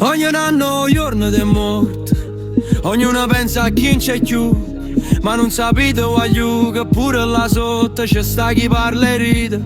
Ogni anno giorno di morte, ognuno pensa a chi non c'è più. Ma non sapete voglio che pure là sotto c'è sta chi parla e ride.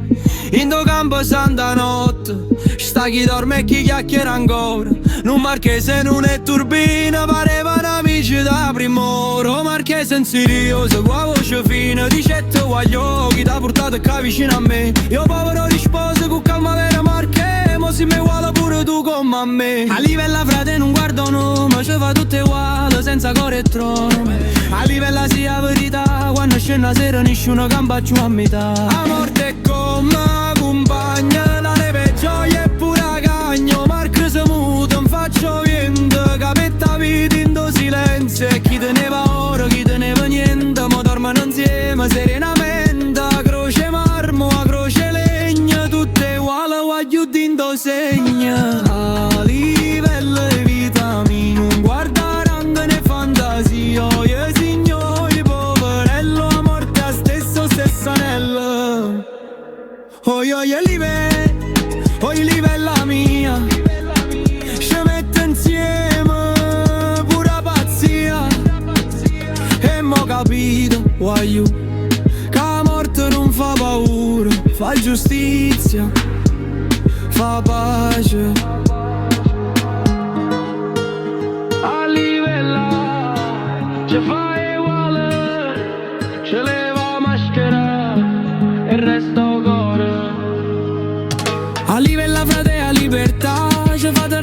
In do campo santa notte sta chi dorme e chi chiacchiera ancora. Non marchese non è turbina, parevano amici da prim'ora. Marchese insidioso, con la voce fine, dice te voglio chi t'ha portato qua vicino a me. Io povero risposo con calma vera Marche, mo si mi uguale pure tu come a me. A livello frate non guardo nome, ci fa tutte uguali senza core e trono. A livello sia verità, quando scende la sera nessuno campa più a metà. La morte è come compagna, la neve gioia e pura cagno. Marco se muto, non faccio niente, capetta vita in do silenzio. E chi teneva oro, chi teneva niente, mo dormono insieme serenamente. A croce marmo, a croce legna, tutte uguali, voglio in do segna. A livello di vita mi non guarda rang né fantasia. Oi livella mia, ci mette insieme pura pazzia. E mo capito, voglio, che la morte non fa paura, fa giustizia, fa pace. A livella, ci fa uguale, ci leva maschera e resto. A livella frate a libertà, ci fate